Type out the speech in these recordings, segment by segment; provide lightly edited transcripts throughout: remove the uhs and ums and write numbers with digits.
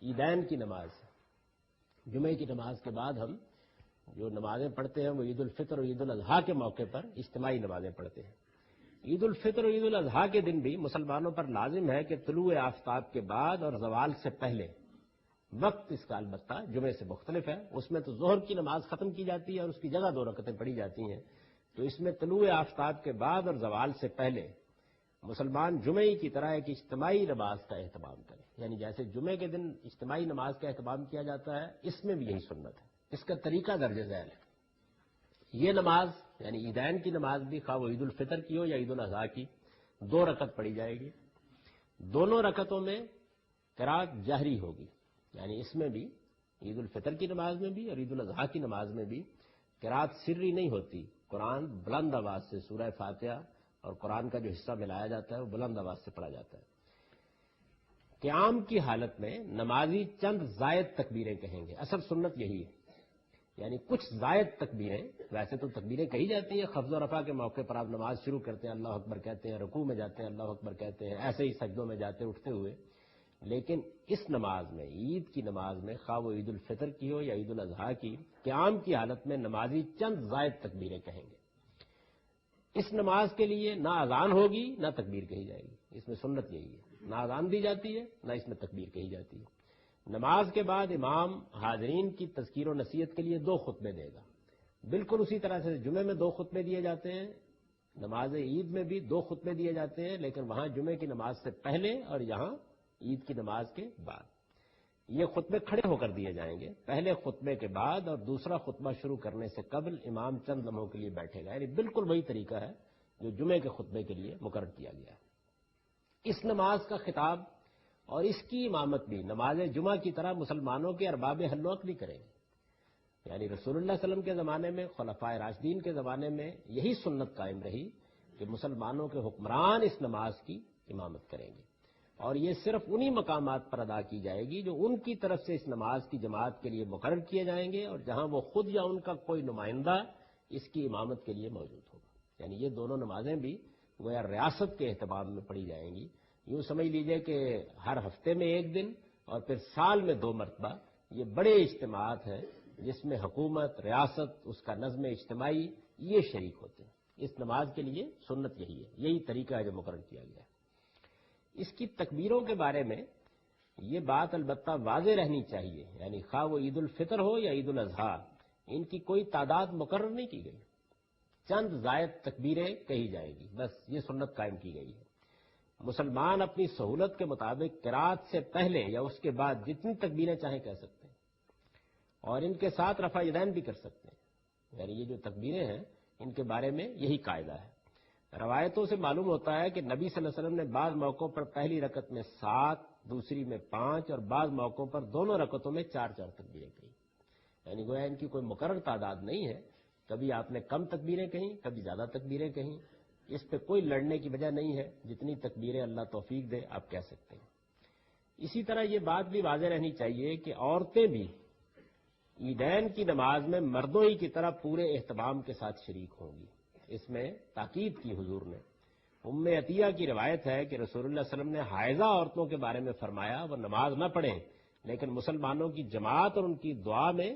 عیدین کی نماز، جمعے کی نماز کے بعد ہم جو نمازیں پڑھتے ہیں وہ عید الفطر اور عید الاضحیٰ کے موقع پر اجتماعی نمازیں پڑھتے ہیں۔ عید الفطر اور عید الاضحیٰ کے دن بھی مسلمانوں پر لازم ہے کہ طلوع آفتاب کے بعد اور زوال سے پہلے، وقت اس کا البتہ جمعے سے مختلف ہے، اس میں تو ظہر کی نماز ختم کی جاتی ہے اور اس کی جگہ 2 رکعتیں پڑھی جاتی ہیں، تو اس میں طلوع آفتاب کے بعد اور زوال سے پہلے مسلمان جمعے کی طرح ایک اجتماعی نماز کا اہتمام کریں، یعنی جیسے جمعے کے دن اجتماعی نماز کا اہتمام کیا جاتا ہے، اس میں بھی یہی سنت ہے۔ اس کا طریقہ درج ذیل ہے۔ یہ نماز یعنی عیدین کی نماز بھی خواہ وہ عید الفطر کی ہو یا عید الاضحیٰ کی، 2 رکعت پڑھی جائے گی، دونوں رکعتوں میں قرات جہری ہوگی، یعنی اس میں بھی عید الفطر کی نماز میں بھی اور عید الاضحیٰ کی نماز میں بھی قرات سری نہیں ہوتی، قرآن بلند آواز سے سورہ فاتحہ اور قرآن کا جو حصہ ملایا جاتا ہے وہ بلند آواز سے پڑھا جاتا ہے۔ قیام کی حالت میں نمازی چند زائد تکبیریں کہیں گے، اصل سنت یہی ہے، یعنی کچھ زائد تکبیریں، ویسے تو تکبیریں کہی جاتی ہیں، خفض و رفع کے موقع پر آپ نماز شروع کرتے ہیں اللہ اکبر کہتے ہیں، رکوع میں جاتے ہیں اللہ اکبر کہتے ہیں، ایسے ہی سجدوں میں جاتے اٹھتے ہوئے، لیکن اس نماز میں، عید کی نماز میں، خواہ وہ عید الفطر کی ہو یا عید الاضحیٰ کی، قیام کی حالت میں نمازی چند زائد تکبیریں کہیں گے۔ اس نماز کے لیے نہ اذان ہوگی نہ تکبیر کہی جائے گی، اس میں سنت یہی ہے، نہ اذان دی جاتی ہے نہ اس میں تکبیر کہی جاتی ہے۔ نماز کے بعد امام حاضرین کی تذکیر و نصیحت کے لیے 2 خطبے دے گا، بالکل اسی طرح سے جمعے میں 2 خطبے دیے جاتے ہیں، نماز عید میں بھی 2 خطبے دیے جاتے ہیں، لیکن وہاں جمعے کی نماز سے پہلے اور یہاں عید کی نماز کے بعد۔ یہ خطبے کھڑے ہو کر دیے جائیں گے، پہلے خطبے کے بعد اور دوسرا خطبہ شروع کرنے سے قبل امام چند لمحوں کے لیے بیٹھے گا، یعنی بالکل وہی طریقہ ہے جو جمعے کے خطبے کے لیے مقرر کیا گیا ہے۔ اس نماز کا خطاب اور اس کی امامت بھی نماز جمعہ کی طرح مسلمانوں کے ارباب حل و عقد کریں گے، یعنی رسول اللہ صلی اللہ علیہ وسلم کے زمانے میں، خلفائے راشدین کے زمانے میں یہی سنت قائم رہی کہ مسلمانوں کے حکمران اس نماز کی امامت کریں گے، اور یہ صرف انہی مقامات پر ادا کی جائے گی جو ان کی طرف سے اس نماز کی جماعت کے لیے مقرر کیے جائیں گے، اور جہاں وہ خود یا ان کا کوئی نمائندہ اس کی امامت کے لیے موجود ہوگا۔ یعنی یہ دونوں نمازیں بھی گویا ریاست کے اہتمام میں پڑھی جائیں گی۔ یوں سمجھ لیجئے کہ ہر ہفتے میں 1 دن اور پھر سال میں 2 مرتبہ یہ بڑے اجتماعات ہیں جس میں حکومت، ریاست، اس کا نظم اجتماعی یہ شریک ہوتے ہیں۔ اس نماز کے لیے سنت یہی ہے، یہی طریقہ ہے جو مقرر کیا گیا ہے۔ اس کی تکبیروں کے بارے میں یہ بات البتہ واضح رہنی چاہیے، یعنی خواہ وہ عید الفطر ہو یا عید الاضحیٰ، ان کی کوئی تعداد مقرر نہیں کی گئی، چند زائد تکبیریں کہی جائیں گی، بس یہ سنت قائم کی گئی ہے۔ مسلمان اپنی سہولت کے مطابق قرات سے پہلے یا اس کے بعد جتنی تکبیریں چاہیں کہہ سکتے ہیں، اور ان کے ساتھ رفع یدین بھی کر سکتے ہیں، یعنی یہ جو تکبیریں ہیں ان کے بارے میں یہی قاعدہ ہے۔ روایتوں سے معلوم ہوتا ہے کہ نبی صلی اللہ علیہ وسلم نے بعض موقعوں پر پہلی رکعت میں 7، دوسری میں 5 اور بعض موقعوں پر دونوں رکعتوں میں 4 تکبیریں کہیں، یعنی گویا ان کی کوئی مقرر تعداد نہیں ہے، کبھی آپ نے کم تکبیریں کہیں، کبھی زیادہ تکبیریں کہیں، اس پہ کوئی لڑنے کی وجہ نہیں ہے، جتنی تکبیریں اللہ توفیق دے آپ کہہ سکتے ہیں۔ اسی طرح یہ بات بھی واضح رہنی چاہیے کہ عورتیں بھی عیدین کی نماز میں مردوں ہی کی طرح پورے اہتمام کے ساتھ شریک ہوں گی، اس میں تاکید کی حضور نے۔ ام عطیہ کی روایت ہے کہ رسول اللہ صلی اللہ علیہ وسلم نے حائضہ عورتوں کے بارے میں فرمایا وہ نماز نہ پڑھیں لیکن مسلمانوں کی جماعت اور ان کی دعا میں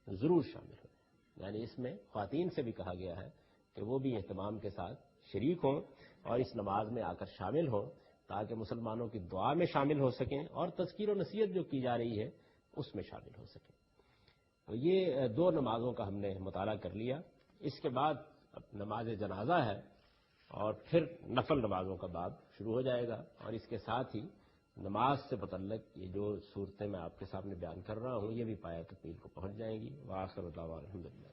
ضرور شامل ہوں، یعنی اس میں خواتین سے بھی کہا گیا ہے کہ وہ بھی اہتمام کے ساتھ شریک ہوں اور اس نماز میں آ کر شامل ہوں تاکہ مسلمانوں کی دعا میں شامل ہو سکیں اور تذکیر و نصیحت جو کی جا رہی ہے اس میں شامل ہو سکیں۔ تو یہ 2 نمازوں کا ہم نے مطالعہ کر لیا۔ اس کے بعد اب نماز جنازہ ہے اور پھر نفل نمازوں کا باب شروع ہو جائے گا، اور اس کے ساتھ ہی نماز سے متعلق یہ جو صورتیں میں آپ کے سامنے بیان کر رہا ہوں یہ بھی پایہ تکمیل کو پہنچ جائیں گی۔ وآخر دعوانا الحمدللہ۔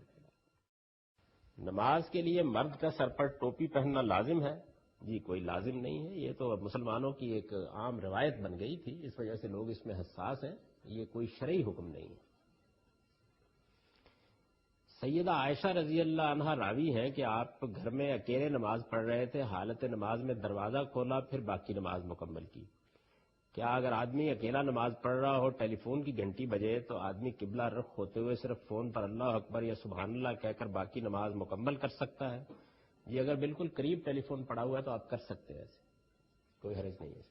نماز کے لیے مرد کا سر پر ٹوپی پہننا لازم ہے؟ جی کوئی لازم نہیں ہے، یہ تو مسلمانوں کی ایک عام روایت بن گئی تھی، اس وجہ سے لوگ اس میں حساس ہیں، یہ کوئی شرعی حکم نہیں ہے۔ سیدہ عائشہ رضی اللہ عنہا راوی ہیں کہ آپ گھر میں اکیلے نماز پڑھ رہے تھے، حالت نماز میں دروازہ کھولا پھر باقی نماز مکمل کی۔ کیا اگر آدمی اکیلا نماز پڑھ رہا ہو، ٹیلی فون کی گھنٹی بجے تو آدمی قبلہ رخ ہوتے ہوئے صرف فون پر اللہ اکبر یا سبحان اللہ کہہ کر باقی نماز مکمل کر سکتا ہے؟ جی اگر بالکل قریب ٹیلی فون پڑا ہوا ہے تو آپ کر سکتے ہیں، ایسے کوئی حرج نہیں ہے۔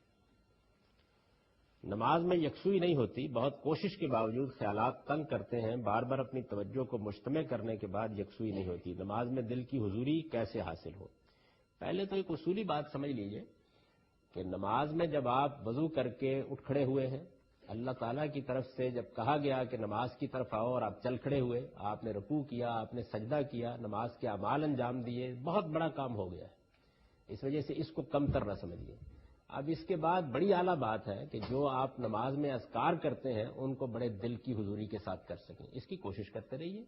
نماز میں یکسوئی نہیں ہوتی، بہت کوشش کے باوجود خیالات تنگ کرتے ہیں، بار بار اپنی توجہ کو مجتمع کرنے کے بعد یکسوئی نہیں ہوتی۔ نماز میں دل کی حضوری کیسے حاصل ہو؟ پہلے تو ایک اصولی بات سمجھ لیجئے کہ نماز میں جب آپ وضو کر کے اٹھ کھڑے ہوئے ہیں، اللہ تعالیٰ کی طرف سے جب کہا گیا کہ نماز کی طرف آؤ اور آپ چل کھڑے ہوئے، آپ نے رکوع کیا، آپ نے سجدہ کیا، نماز کے اعمال انجام دیے، بہت بڑا کام ہو گیا ہے۔ اس وجہ سے اس کو کم تر نہ سمجھیے۔ اب اس کے بعد بڑی اعلیٰ بات ہے کہ جو آپ نماز میں اذکار کرتے ہیں ان کو بڑے دل کی حضوری کے ساتھ کر سکیں، اس کی کوشش کرتے رہیے۔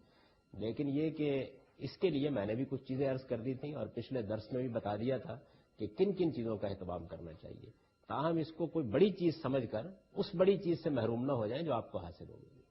لیکن یہ کہ اس کے لیے میں نے بھی کچھ چیزیں عرض کر دی تھیں اور پچھلے درس میں بھی بتا دیا تھا کہ کن کن چیزوں کا اہتمام کرنا چاہیے، تاہم اس کو کوئی بڑی چیز سمجھ کر اس بڑی چیز سے محروم نہ ہو جائیں جو آپ کو حاصل ہوگی۔